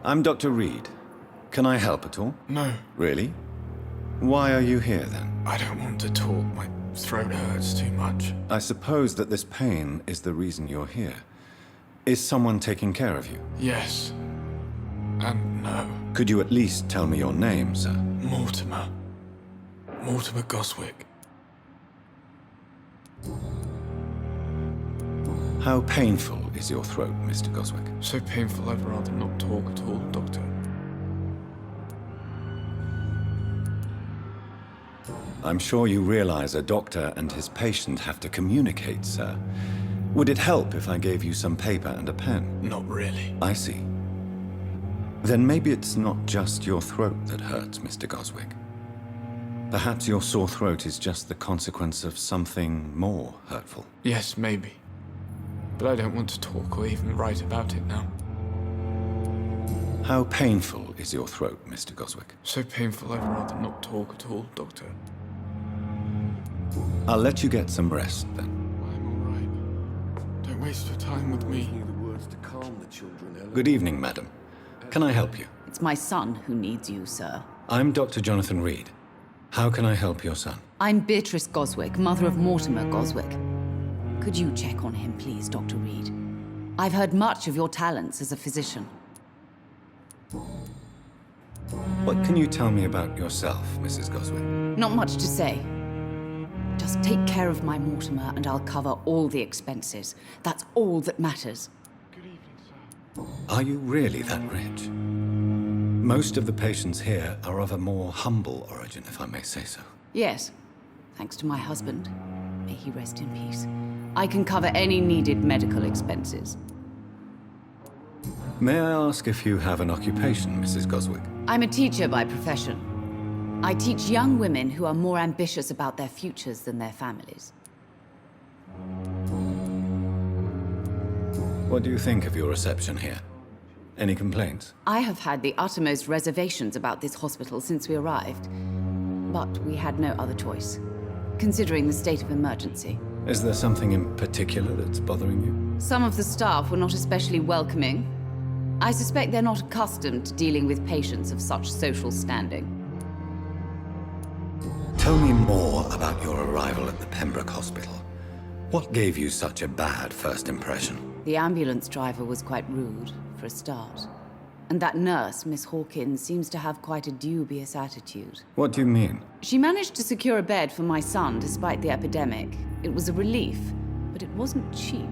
I'm Dr. Reed. Can I help at all? No, Really? Why are you here, then? I don't want to talk. My throat hurts too much. I suppose that this pain is the reason you're here. Is someone taking care of you? Yes. And no. Could you at least tell me your name, sir? Mortimer. Mortimer Goswick. How painful is your throat, Mr. Goswick? So painful I'd rather not talk at all, Doctor. I'm sure you realize a doctor and his patient have to communicate, sir. Would it help if I gave you some paper and a pen? Not really. I see. Then maybe it's not just your throat that hurts, Mr. Goswick. Perhaps your sore throat is just the consequence of something more hurtful. Yes, maybe. But I don't want to talk or even write about it now. How painful is your throat, Mr. Goswick? So painful I'd rather not talk at all, Doctor. I'll let you get some rest, then. I'm all right. Don't waste your time with me. Good evening, madam. Can I help you? It's my son who needs you, sir. I'm Dr. Jonathan Reed. How can I help your son? I'm Beatrice Goswick, mother of Mortimer Goswick. Could you check on him, please, Dr. Reed? I've heard much of your talents as a physician. What can you tell me about yourself, Mrs. Goswick? Not much to say. Just take care of my Mortimer and I'll cover all the expenses. That's all that matters. Good evening, sir. Are you really that rich? Most of the patients here are of a more humble origin, if I may say so. Yes, thanks to my husband. May he rest in peace. I can cover any needed medical expenses. May I ask if you have an occupation, Mrs. Goswick? I'm a teacher by profession. I teach young women who are more ambitious about their futures than their families. What do you think of your reception here? Any complaints? I have had the uttermost reservations about this hospital since we arrived. But we had no other choice, considering the state of emergency. Is there something in particular that's bothering you? Some of the staff were not especially welcoming. I suspect they're not accustomed to dealing with patients of such social standing. Tell me more about your arrival at the Pembroke Hospital. What gave you such a bad first impression? The ambulance driver was quite rude, for a start. And that nurse, Miss Hawkins, seems to have quite a dubious attitude. What do you mean? She managed to secure a bed for my son despite the epidemic. It was a relief, but it wasn't cheap.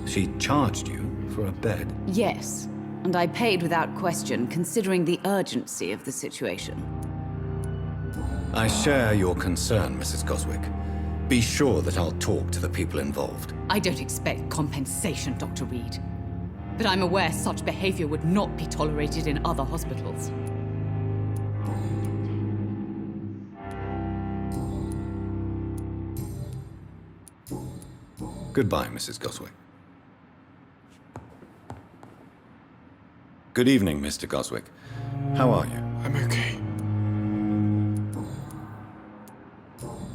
She charged you for a bed? Yes, and I paid without question, considering the urgency of the situation. I share your concern, Mrs. Goswick. Be sure that I'll talk to the people involved. I don't expect compensation, Dr. Reed. But I'm aware such behavior would not be tolerated in other hospitals. Goodbye, Mrs. Goswick. Good evening, Mr. Goswick. How are you? I'm okay.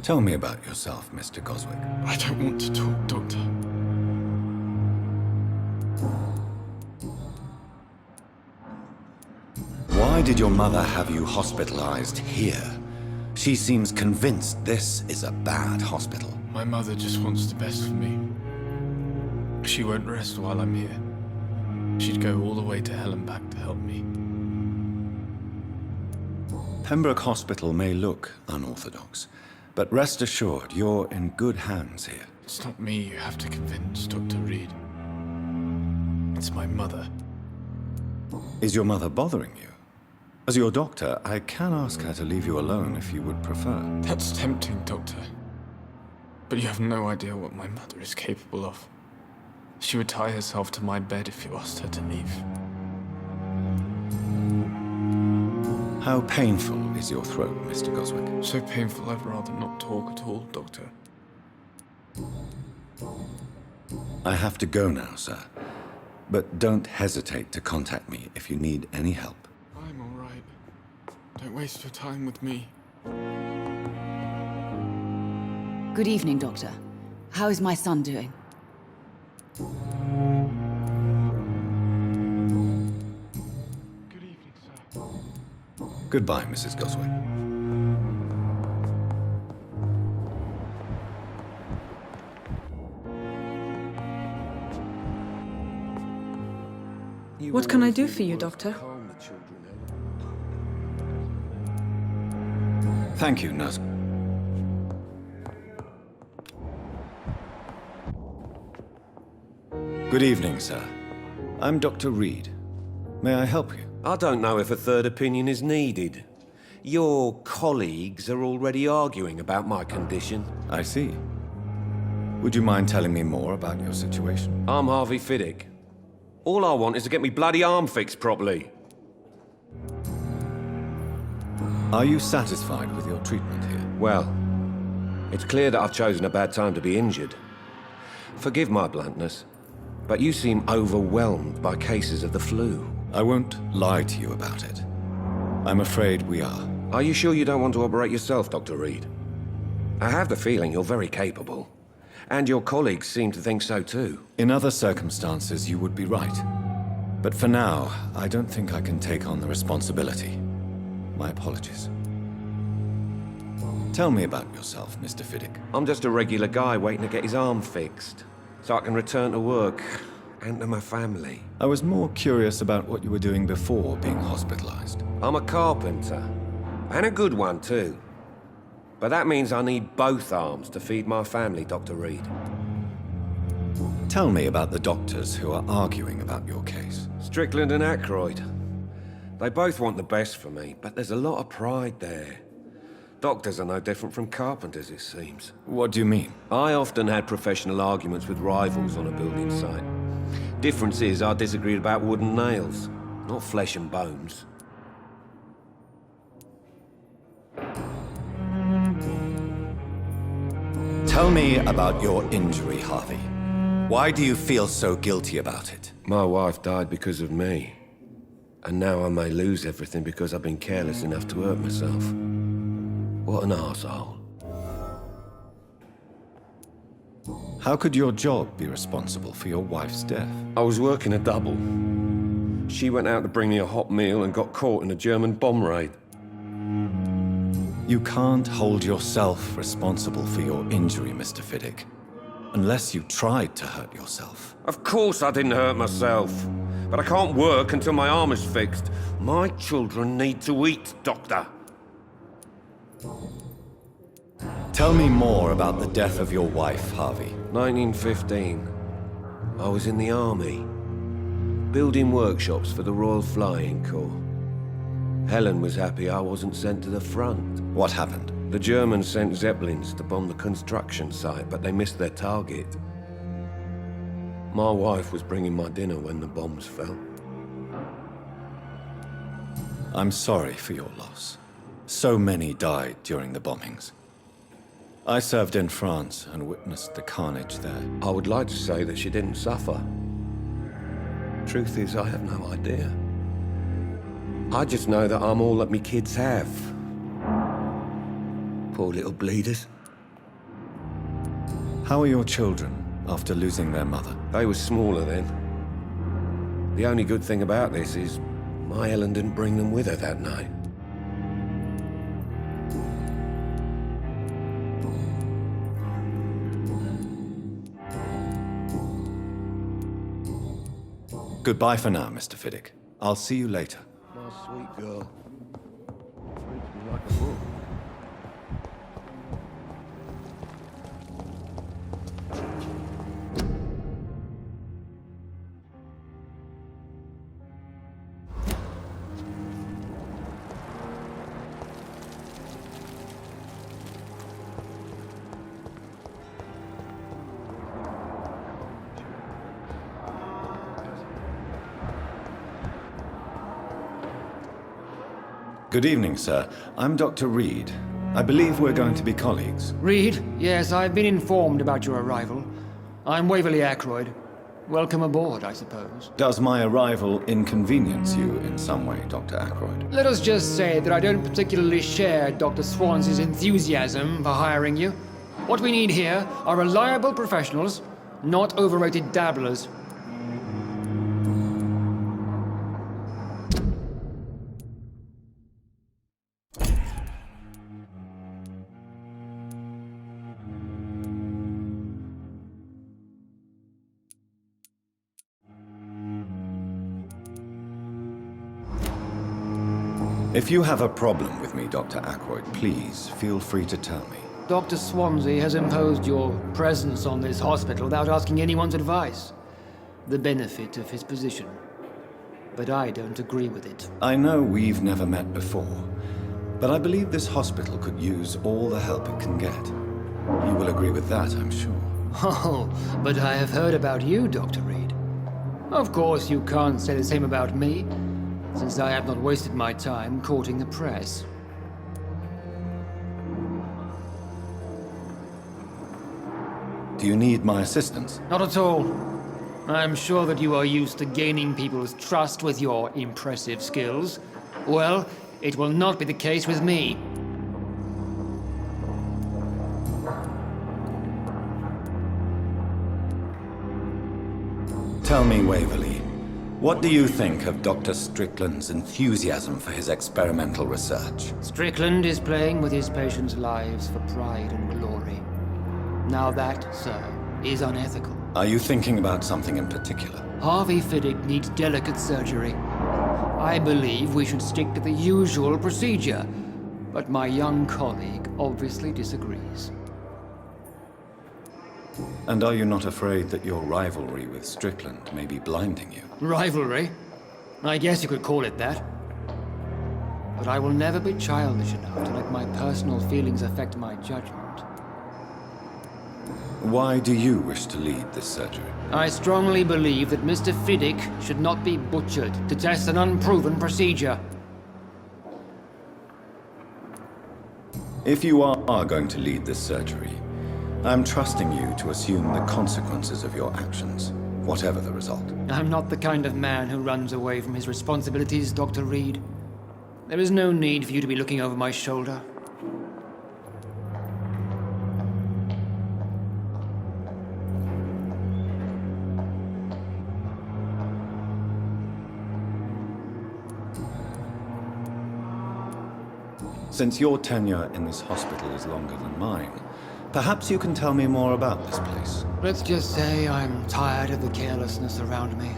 Tell me about yourself, Mr. Goswick. I don't want to talk, Doctor. Why did your mother have you hospitalized here? She seems convinced this is a bad hospital. My mother just wants the best for me. She won't rest while I'm here. She'd go all the way to hell and back to help me. Pembroke Hospital may look unorthodox, but rest assured, you're in good hands here. It's not me you have to convince, Dr. Reed. It's my mother. Is your mother bothering you? As your doctor, I can ask her to leave you alone if you would prefer. That's tempting, Doctor. But you have no idea what my mother is capable of. She would tie herself to my bed if you asked her to leave. How painful is your throat, Mr. Goswick? So painful I'd rather not talk at all, Doctor. I have to go now, sir. But don't hesitate to contact me if you need any help. I'm all right. Don't waste your time with me. Good evening, Doctor. How is my son doing? Goodbye, Mrs. Goswick. What can I do for you, Doctor? Thank you, nurse. Good evening, sir. I'm Dr. Reed. May I help you? I don't know if a third opinion is needed. Your colleagues are already arguing about my condition. I see. Would you mind telling me more about your situation? I'm Harvey Fiddick. All I want is to get me bloody arm fixed properly. Are you satisfied with your treatment here? Well, it's clear that I've chosen a bad time to be injured. Forgive my bluntness, but you seem overwhelmed by cases of the flu. I won't lie to you about it. I'm afraid we are. Are you sure you don't want to operate yourself, Dr. Reed? I have the feeling you're very capable. And your colleagues seem to think so too. In other circumstances, you would be right. But for now, I don't think I can take on the responsibility. My apologies. Tell me about yourself, Mr. Fiddick. I'm just a regular guy waiting to get his arm fixed, so I can return to work and to my family. I was more curious about what you were doing before being hospitalized. I'm a carpenter, and a good one too. But that means I need both arms to feed my family, Dr. Reed. Tell me about the doctors who are arguing about your case. Strickland and Ackroyd. They both want the best for me, but there's a lot of pride there. Doctors are no different from carpenters, it seems. What do you mean? I often had professional arguments with rivals on a building site. Difference is I disagreed about wooden nails, not flesh and bones. Tell me about your injury, Harvey. Why do you feel so guilty about it? My wife died because of me. And now I may lose everything because I've been careless enough to hurt myself. What an arsehole. How could your job be responsible for your wife's death? I was working a double. She went out to bring me a hot meal and got caught in a German bomb raid. You can't hold yourself responsible for your injury, Mr. Fiddick. Unless you tried to hurt yourself. Of course I didn't hurt myself. But I can't work until my arm is fixed. My children need to eat, Doctor. Tell me more about the death of your wife, Harvey. 1915. I was in the army. Building workshops for the Royal Flying Corps. Helen was happy I wasn't sent to the front. What happened? The Germans sent Zeppelins to bomb the construction site, but they missed their target. My wife was bringing my dinner when the bombs fell. I'm sorry for your loss. So many died during the bombings. I served in France and witnessed the carnage there. I would like to say that she didn't suffer. Truth is, I have no idea. I just know that I'm all that me kids have. Poor little bleeders. How are your children after losing their mother? They were smaller then. The only good thing about this is my Helen didn't bring them with her that night. Goodbye for now, Mr. Fiddick. I'll see you later. My sweet girl. Reads me like a book. Good evening, sir. I'm Dr. Reed. I believe we're going to be colleagues. Reed, yes, I've been informed about your arrival. I'm Waverly Ackroyd. Welcome aboard, I suppose. Does my arrival inconvenience you in some way, Dr. Ackroyd? Let us just say that I don't particularly share Dr. Swans's enthusiasm for hiring you. What we need here are reliable professionals, not overrated dabblers. If you have a problem with me, Dr. Ackroyd, please feel free to tell me. Dr. Swansea has imposed your presence on this hospital without asking anyone's advice. The benefit of his position. But I don't agree with it. I know we've never met before, but I believe this hospital could use all the help it can get. You will agree with that, I'm sure. Oh, but I have heard about you, Dr. Reed. Of course, you can't say the same about me, since I have not wasted my time courting the press. Do you need my assistance? Not at all. I'm sure that you are used to gaining people's trust with your impressive skills. Well, it will not be the case with me. Tell me, Waverly, what do you think of Dr. Strickland's enthusiasm for his experimental research? Strickland is playing with his patients' lives for pride and glory. Now that, sir, is unethical. Are you thinking about something in particular? Harvey Fiddick needs delicate surgery. I believe we should stick to the usual procedure, but my young colleague obviously disagrees. And are you not afraid that your rivalry with Strickland may be blinding you? Rivalry? I guess you could call it that. But I will never be childish enough to let my personal feelings affect my judgment. Why do you wish to lead this surgery? I strongly believe that Mr. Fiddick should not be butchered to test an unproven procedure. If you are going to lead this surgery, I'm trusting you to assume the consequences of your actions, whatever the result. I'm not the kind of man who runs away from his responsibilities, Dr. Reed. There is no need for you to be looking over my shoulder. Since your tenure in this hospital is longer than mine, perhaps you can tell me more about this place. Let's just say I'm tired of the carelessness around me.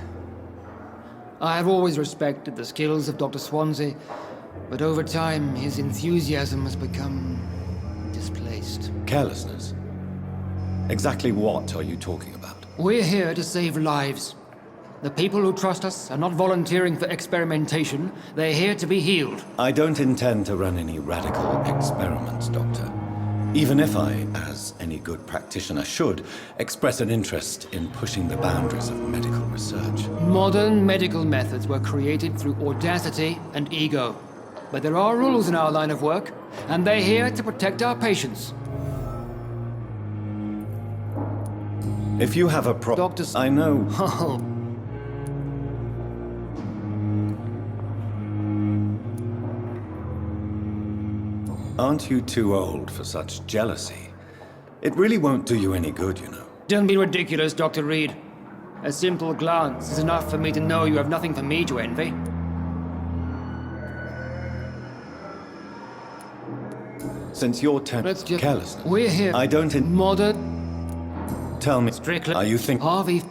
I have always respected the skills of Dr. Swansea, but over time his enthusiasm has become displaced. Carelessness? Exactly what are you talking about? We're here to save lives. The people who trust us are not volunteering for experimentation. They're here to be healed. I don't intend to run any radical experiments, Doctor. Even if I, as any good practitioner should, express an interest in pushing the boundaries of medical research. Modern medical methods were created through audacity and ego. But there are rules in our line of work, and they're here to protect our patients. If you have a Doctors... I know... Oh, Aren't you too old for such jealousy? It really won't do you any good, you know. don't be ridiculous, Dr. Reed. A simple glance is enough for me to know you have nothing for me to envy. Since your Let's just... carelessness... We're here... I don't Modern... Tell me... Strickland... Are you think... Harvey...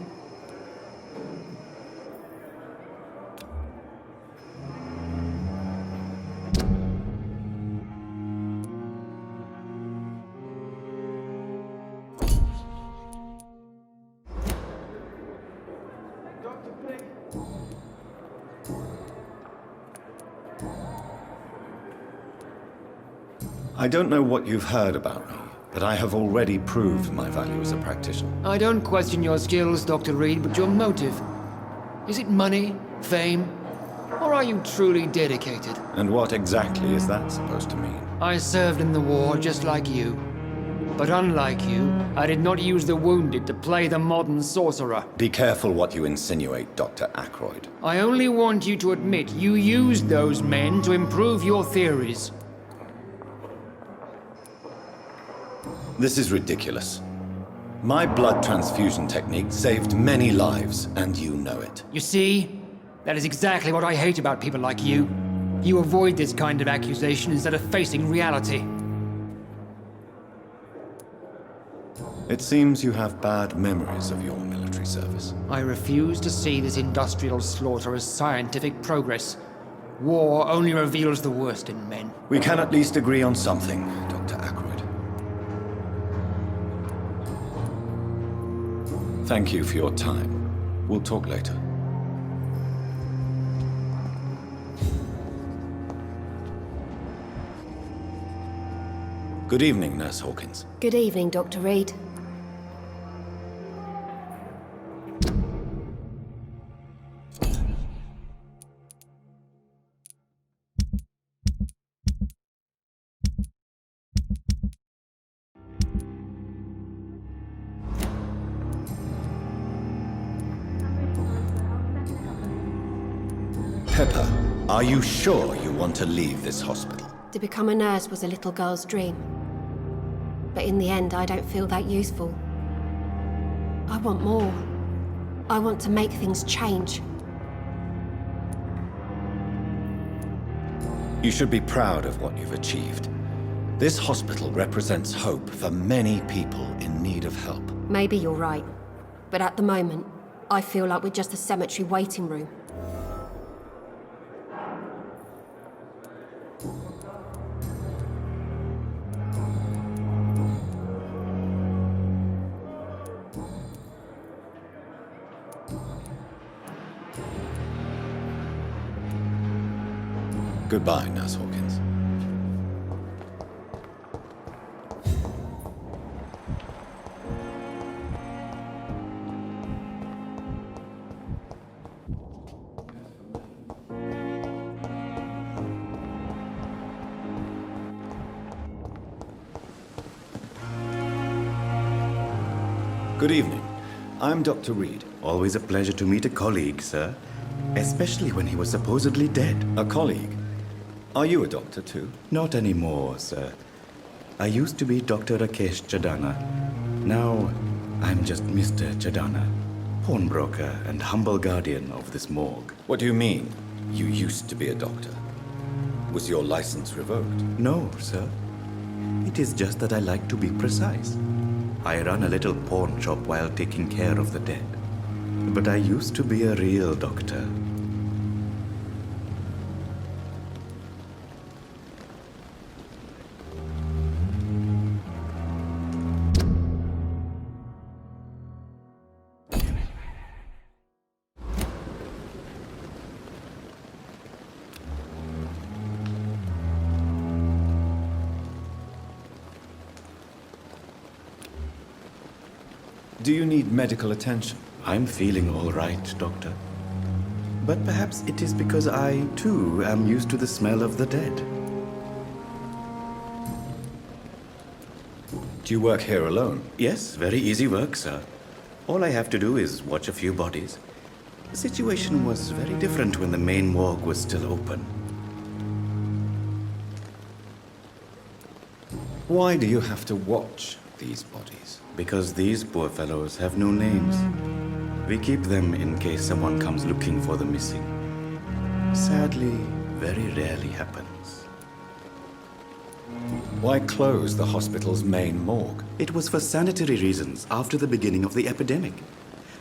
I don't know what you've heard about me, but I have already proved my value as a practitioner. I don't question your skills, Dr. Reed, but your motive. Is it money, fame, or are you truly dedicated? And what exactly is that supposed to mean? I served in the war just like you. But unlike you, I did not use the wounded to play the modern sorcerer. Be careful what you insinuate, Dr. Ackroyd. I only want you to admit you used those men to improve your theories. This is ridiculous. My blood transfusion technique saved many lives, and you know it. You see? That is exactly what I hate about people like you. You avoid this kind of accusation instead of facing reality. It seems you have bad memories of your military service. I refuse to see this industrial slaughter as scientific progress. War only reveals the worst in men. We can at least agree on something, Dr. Ackroyd. Thank you for your time. We'll talk later. Good evening, Nurse Hawkins. Good evening, Dr. Reed. Pepper, are you sure you want to leave this hospital? To become a nurse was a little girl's dream. But in the end, I don't feel that useful. I want more. I want to make things change. You should be proud of what you've achieved. This hospital represents hope for many people in need of help. Maybe you're right. But at the moment, I feel like we're just a cemetery waiting room. Goodbye, Nurse Hawkins. Good evening. I'm Dr. Reed. Always a pleasure to meet a colleague, sir. Especially when he was supposedly dead. A colleague? Are you a doctor too? Not anymore, sir. I used to be Dr. Rakesh Chadana. Now, I'm just Mr. Chadana, pawnbroker and humble guardian of this morgue. What do you mean, you used to be a doctor? Was your license revoked? No, sir. It is just that I like to be precise. I run a little pawn shop while taking care of the dead. But I used to be a real doctor. Do you need medical attention? I'm feeling all right, Doctor. But perhaps it is because I, too, am used to the smell of the dead. Do you work here alone? Yes, very easy work, sir. All I have to do is watch a few bodies. The situation was very different when the main morgue was still open. Why do you have to watch these bodies? Because these poor fellows have no names. We keep them in case someone comes looking for the missing. Sadly, very rarely happens. Why close the hospital's main morgue? It was for sanitary reasons after the beginning of the epidemic.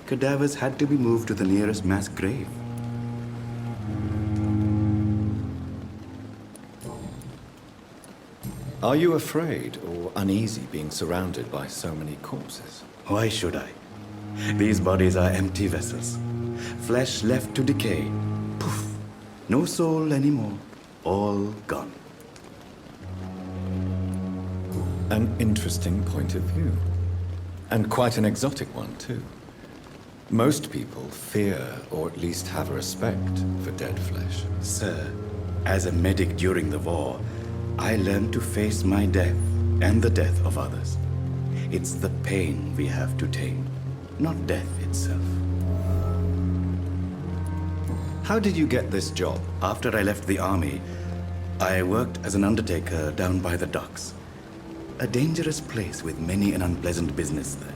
Cadavers had to be moved to the nearest mass grave. Are you afraid or uneasy being surrounded by so many corpses? Why should I? These bodies are empty vessels. Flesh left to decay. Poof! No soul anymore. All gone. An interesting point of view. And quite an exotic one, too. Most people fear, or at least have a respect, for dead flesh. Sir, as a medic during the war, I learned to face my death and the death of others. It's the pain we have to tame, not death itself. How did you get this job? After I left the army, I worked as an undertaker down by the docks. A dangerous place with many an unpleasant business there.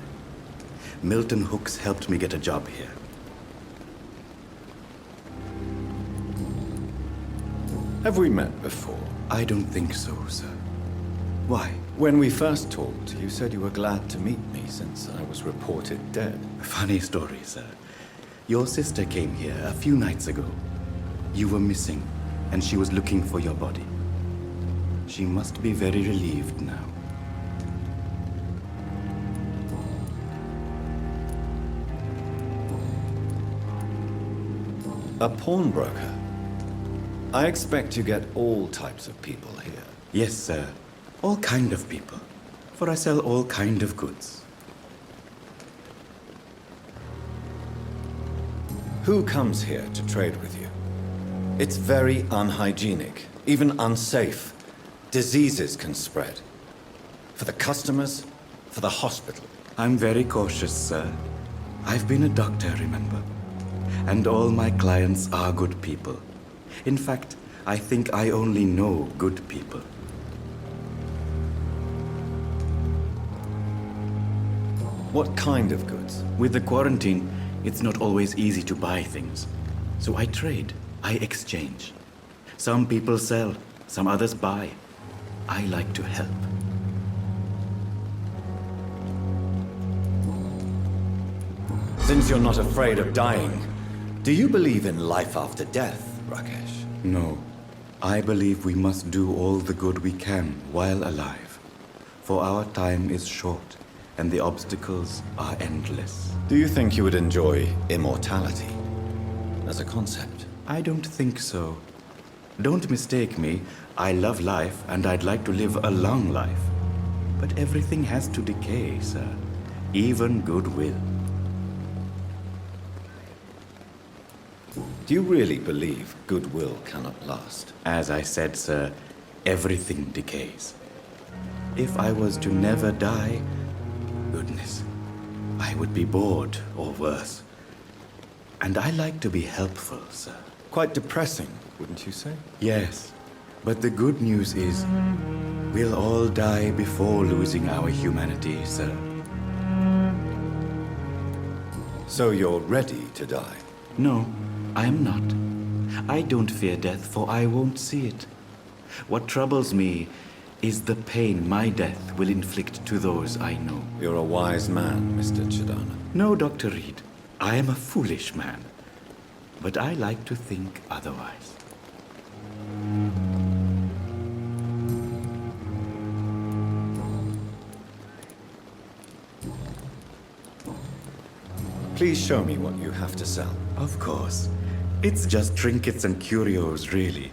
Milton Hooks helped me get a job here. Have we met before? I don't think so, sir. Why? When we first talked, you said you were glad to meet me since I was reported dead. Funny story, sir. Your sister came here a few nights ago. You were missing. and she was looking for your body. She must be very relieved now. A pawnbroker? I expect you get all types of people here. Yes, sir. All kind of people. For I sell all kind of goods. Who comes here to trade with you? It's very unhygienic, even unsafe. Diseases can spread. For the customers, for the hospital. I'm very cautious, sir. I've been a doctor, remember? And all my clients are good people. In fact, I think I only know good people. What kind of goods? With the quarantine, it's not always easy to buy things. So I trade, I exchange. Some people sell, some others buy. I like to help. Since you're not afraid of dying, do you believe in life after death, Rakesh? No. I believe we must do all the good we can while alive. For our time is short, and the obstacles are endless. Do you think you would enjoy immortality as a concept? I don't think so. Don't mistake me. I love life, and I'd like to live a long life. But everything has to decay, sir. Even goodwill. Do you really believe goodwill cannot last? As I said, sir, everything decays. If I was to never die, goodness, I would be bored or worse. And I like to be helpful, sir. Quite depressing, wouldn't you say? Yes, but the good news is we'll all die before losing our humanity, sir. So you're ready to die? No, I am not. I don't fear death, for I won't see it. What troubles me is the pain my death will inflict to those I know. You're a wise man, Mr. Chidana. No, Dr. Reed, I am a foolish man. But I like to think otherwise. Please show me what you have to sell. Of course. It's just trinkets and curios, really.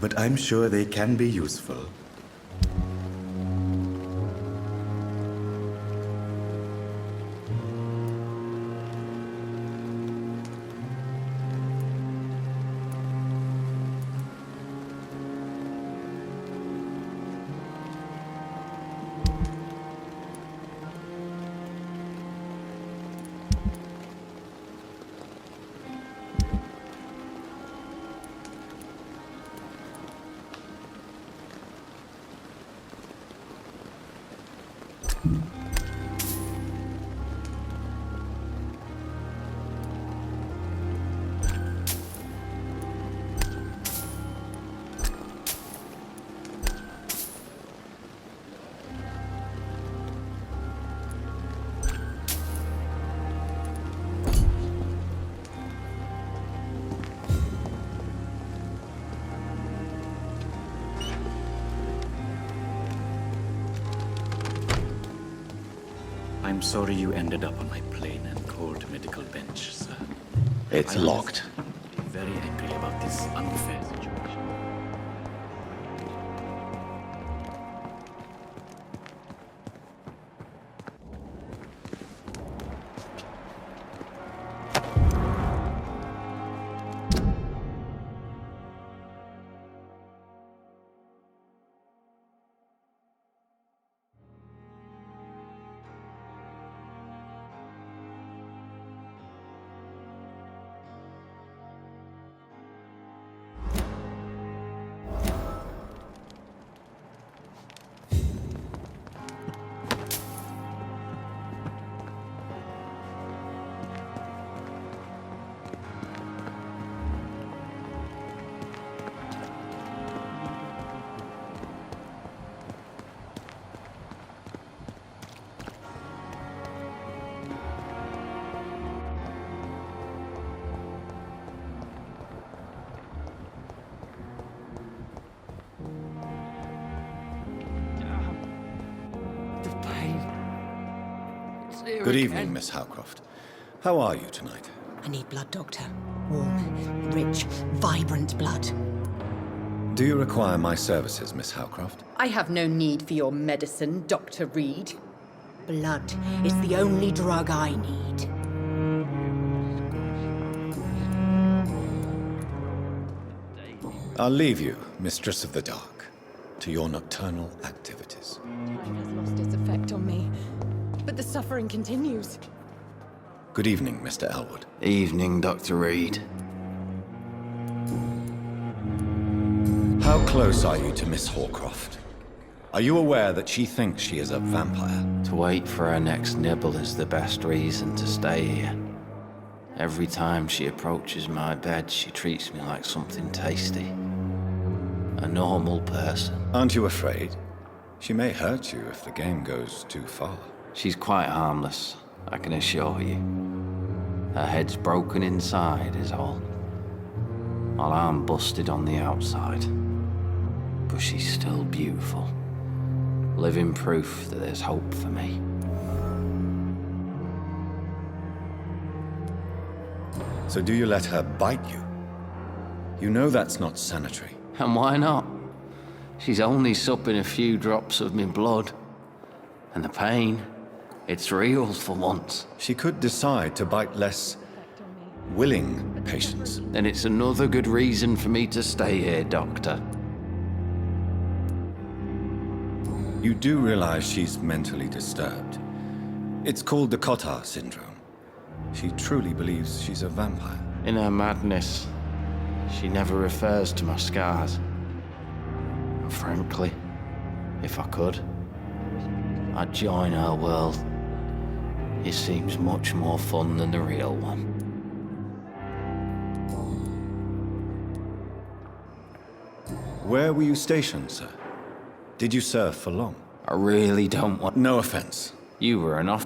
But I'm sure they can be useful. I'm sorry you ended up on my plain and cold medical bench, sir. It's locked. I'm very angry about this unfair situation. here Good again. evening, Miss Howcroft. How are you tonight? I need blood, Doctor. Warm, rich, vibrant blood. Do you require my services, Miss Howcroft? I have no need for your medicine, Dr. Reed. Blood is the only drug I need. I'll leave you, Mistress of the Dark, to your nocturnal activities. Time has lost its effect on me, but the suffering continues. Good evening, Mr. Elwood. Evening, Dr. Reed. How close are you to Miss Hawcroft? Are you aware that she thinks she is a vampire? To wait for her next nibble is the best reason to stay here. Every time she approaches my bed, she treats me like something tasty. A normal person. Aren't you afraid? She may hurt you if the game goes too far. She's quite harmless, I can assure you. Her head's broken inside is all. While I'm busted on the outside. But she's still beautiful. Living proof that there's hope for me. So do you let her bite you? You know that's not sanitary. And why not? She's only supping a few drops of me blood. And the pain, it's real for once. She could decide to bite less willing patients. Then it's another good reason for me to stay here, Doctor. You do realize she's mentally disturbed. It's called the Cotard syndrome. She truly believes she's a vampire. In her madness, she never refers to my scars. And frankly, if I could, I'd join her world. It seems much more fun than the real one. Where were you stationed, sir? Did you serve for long? I really don't want... No offense. You were an off...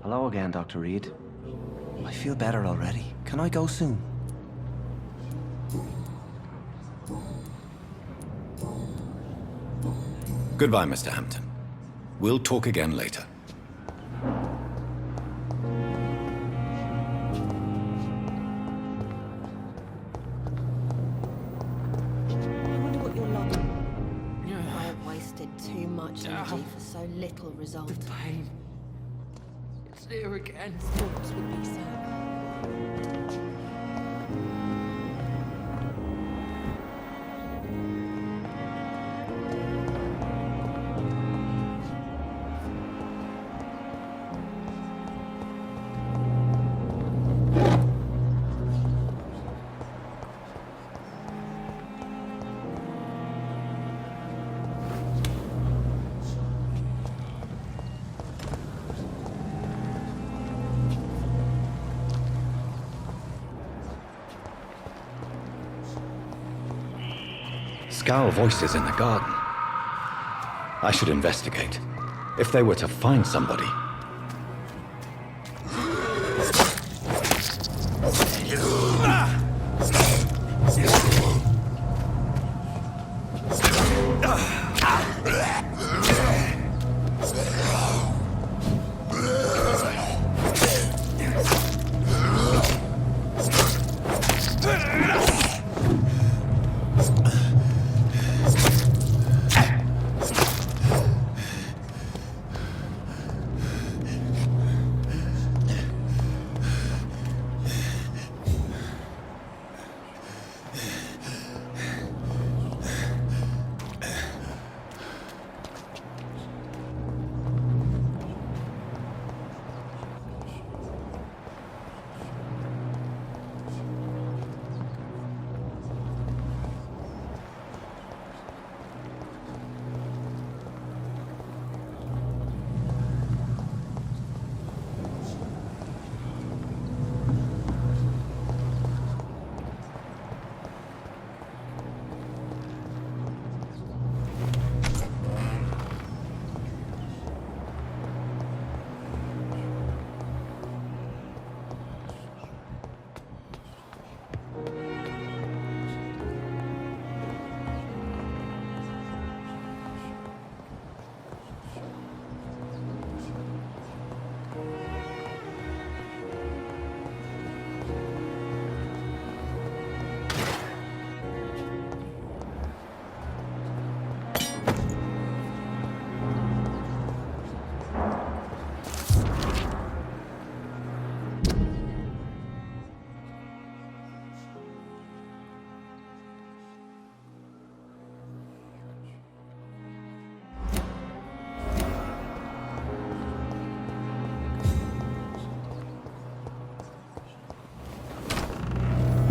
Hello again, Dr. Reed. I feel better already. Can I go soon? Goodbye, Mr. Hampton. We'll talk again later. I wonder what you're like. I have wasted too much energy for so little result. The pain. It's here again. Thoughts would be so. Scowl voices in the garden. I should investigate. If they were to find somebody.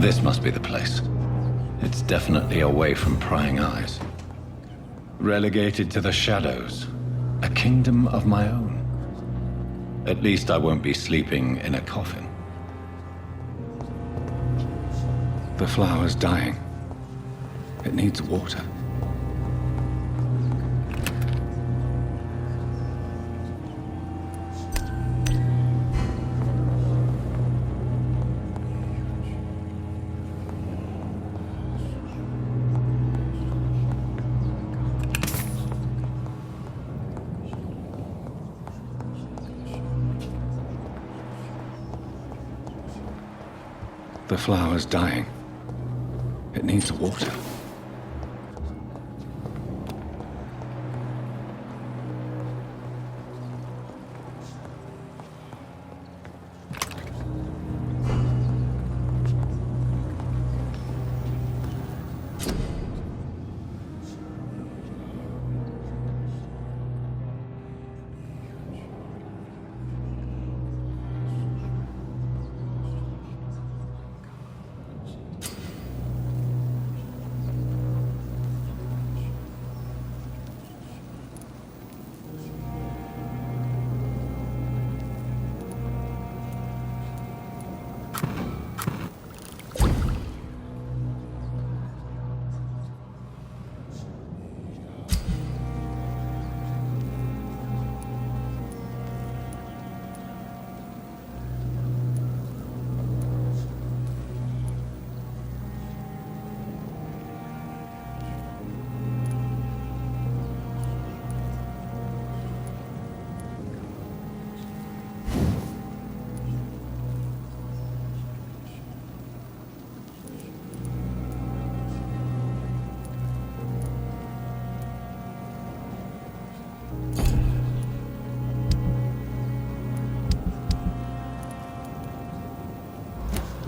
This must be the place. It's definitely away from prying eyes. Relegated to the shadows. A kingdom of my own. At least I won't be sleeping in a coffin. The flower's dying. It needs water. The flower's dying. It needs water.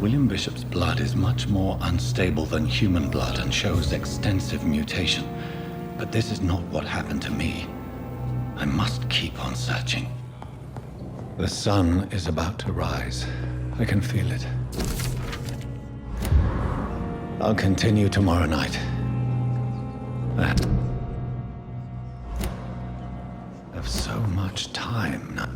William Bishop's blood is much more unstable than human blood and shows extensive mutation. But this is not what happened to me. I must keep on searching. The sun is about to rise. I can feel it. I'll continue tomorrow night. I have so much time now.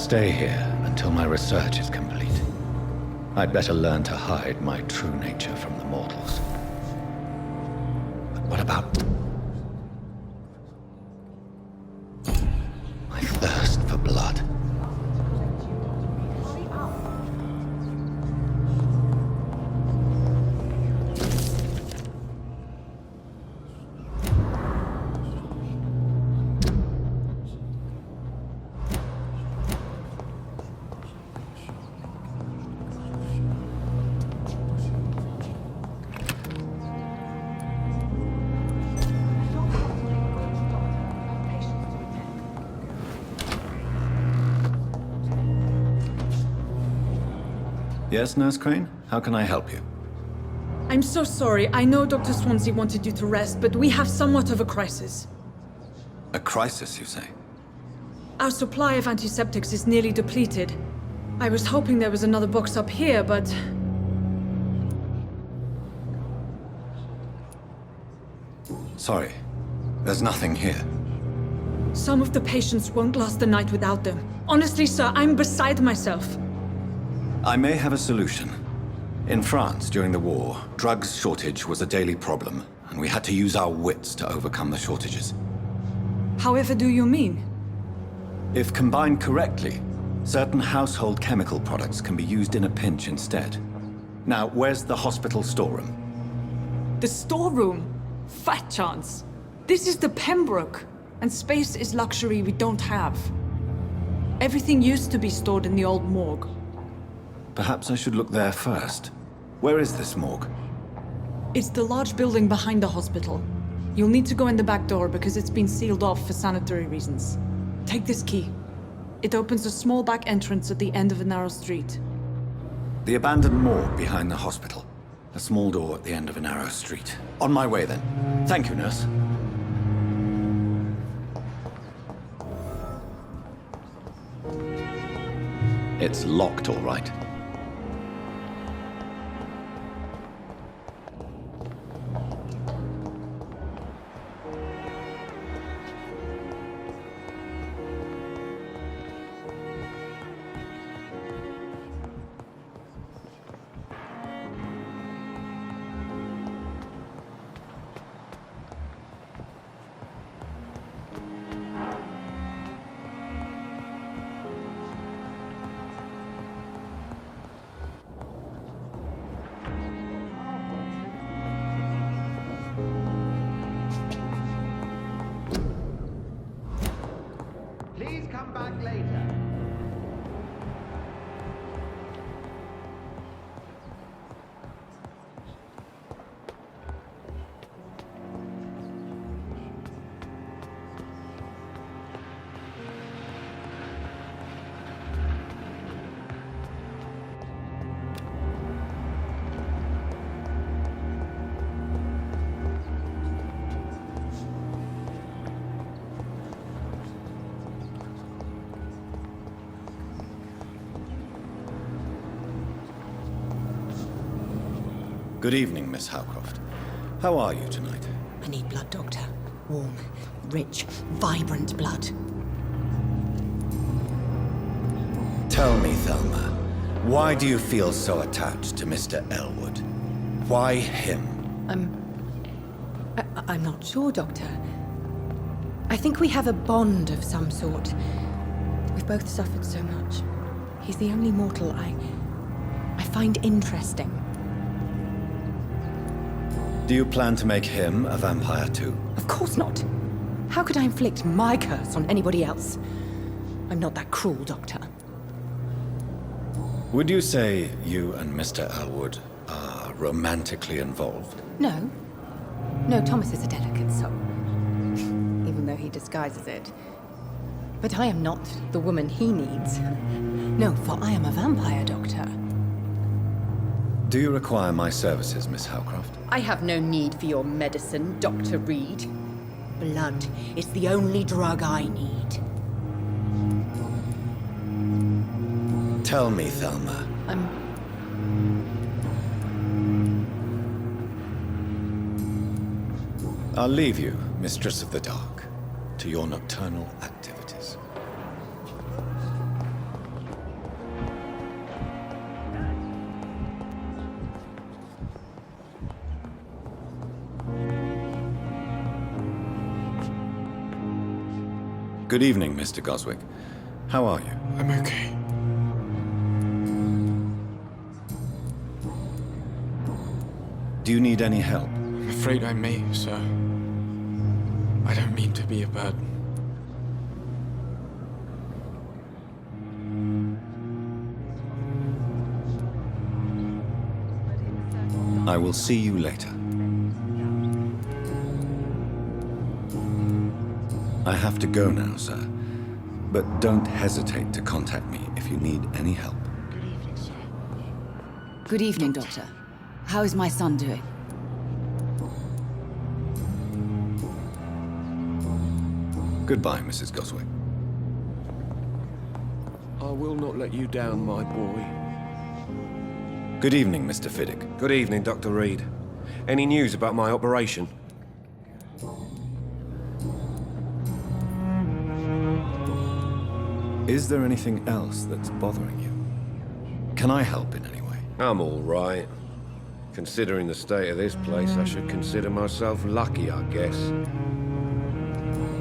stay here until my research is complete. I'd better learn to hide my true nature from the mortals. But what about my thirst for blood? Yes, Nurse Crane? How can I help you? I'm so sorry. I know Dr. Swansea wanted you to rest, but we have somewhat of a crisis. A crisis, you say? Our supply of antiseptics is nearly depleted. I was hoping there was another box up here, but... Sorry. There's nothing here. Some of the patients won't last the night without them. Honestly, sir, I'm beside myself. I may have a solution. In France, during the war, drugs shortage was a daily problem, and we had to use our wits to overcome the shortages. However do you mean? If combined correctly, certain household chemical products can be used in a pinch instead. Now, where's the hospital storeroom? The storeroom? Fat chance. This is the Pembroke, and space is luxury we don't have. Everything used to be stored in the old morgue. Perhaps I should look there first. Where is this morgue? It's the large building behind the hospital. You'll need to go in the back door because it's been sealed off for sanitary reasons. Take this key. It opens a small back entrance at the end of a narrow street. The abandoned morgue behind the hospital. A small door at the end of a narrow street. On my way, then. Thank you, nurse. It's locked, all right. Please come back later. Good evening, Miss Howcroft. How are you tonight? I need blood, Doctor. Warm, rich, vibrant blood. Tell me, Thelma, why do you feel so attached to Mr. Elwood? Why him? I'm not sure, Doctor. I think we have a bond of some sort. We've both suffered so much. He's the only mortal I find interesting. Do you plan to make him a vampire too? Of course not. How could I inflict my curse on anybody else? I'm not that cruel, Doctor. Would you say you and Mr. Elwood are romantically involved? No. No, Thomas is a delicate soul. Even though he disguises it. But I am not the woman he needs. No, for I am a vampire, Doctor. Do you require my services, Miss Howcroft? I have no need for your medicine, Dr. Reed. Blood is the only drug I need. Tell me, Thelma. I'll leave you, Mistress of the Dark, to your nocturnal activities. Good evening, Mr. Goswick. How are you? I'm okay. Do you need any help? I'm afraid I may, sir. I don't mean to be a burden. I will see you later. I have to go now, sir. But don't hesitate to contact me if you need any help. Good evening, sir. Good evening, Doctor. How is my son doing? Goodbye, Mrs. Goswick. I will not let you down, my boy. Good evening, Mr. Fiddick. Good evening, Dr. Reed. Any news about my operation? Is there anything else that's bothering you? Can I help in any way? I'm all right. Considering the state of this place, I should consider myself lucky, I guess.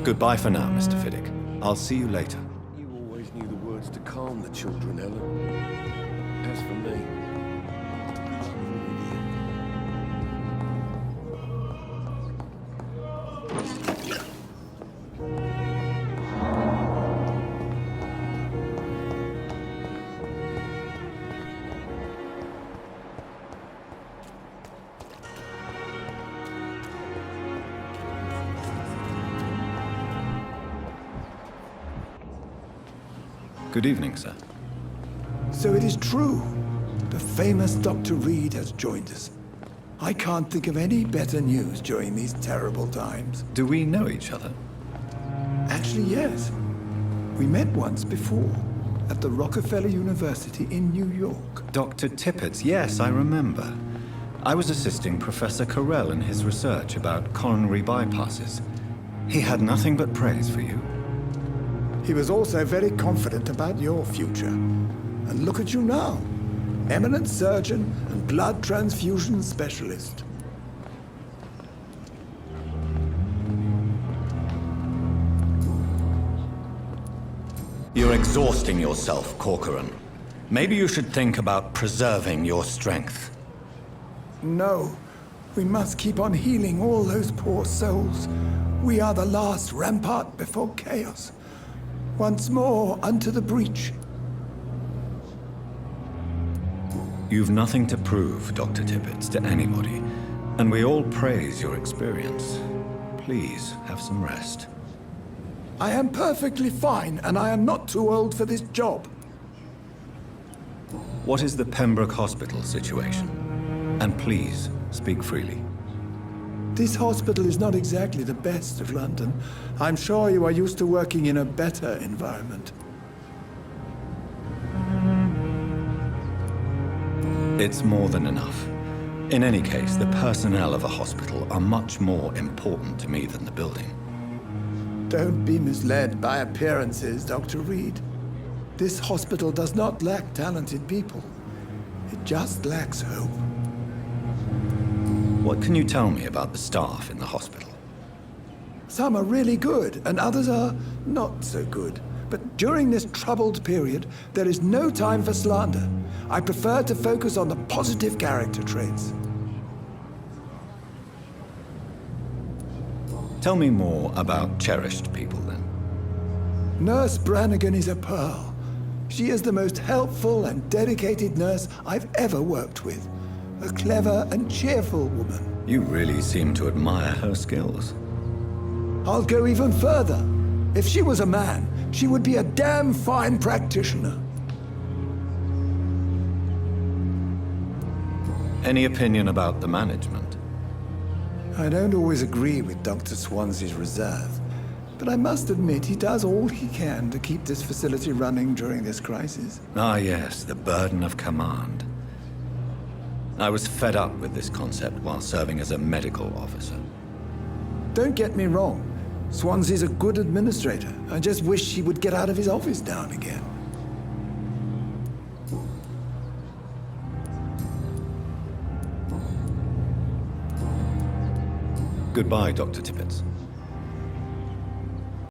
Goodbye for now, Mr. Fiddick. I'll see you later. You always knew the words to calm the children, Ellen. As for me... Good evening, sir. So it is true. The famous Dr. Reed has joined us. I can't think of any better news during these terrible times. Do we know each other? Actually, yes. We met once before, at the Rockefeller University in New York. Dr. Tippett's, yes, I remember. I was assisting Professor Carell in his research about coronary bypasses. He had nothing but praise for you. He was also very confident about your future. And look at you now. Eminent surgeon and blood transfusion specialist. You're exhausting yourself, Corcoran. Maybe you should think about preserving your strength. No, we must keep on healing all those poor souls. We are the last rampart before chaos. Once more, unto the breach. You've nothing to prove, Dr. Tippett, to anybody, and we all praise your experience. Please, have some rest. I am perfectly fine, and I am not too old for this job. What is the Pembroke Hospital situation? And please, speak freely. This hospital is not exactly the best of London. I'm sure you are used to working in a better environment. It's more than enough. In any case, the personnel of a hospital are much more important to me than the building. Don't be misled by appearances, Dr. Reed. This hospital does not lack talented people. It just lacks hope. What can you tell me about the staff in the hospital? Some are really good, and others are not so good. But during this troubled period, there is no time for slander. I prefer to focus on the positive character traits. Tell me more about cherished people, then. Nurse Brannigan is a pearl. She is the most helpful and dedicated nurse I've ever worked with. A clever and cheerful woman. You really seem to admire her skills. I'll go even further. If she was a man, she would be a damn fine practitioner. Any opinion about the management? I don't always agree with Dr. Swansea's reserve, but I must admit he does all he can to keep this facility running during this crisis. Ah, yes, the burden of command. I was fed up with this concept while serving as a medical officer. Don't get me wrong. Swansea's a good administrator. I just wish he would get out of his office now and again. Goodbye, Dr. Tippett.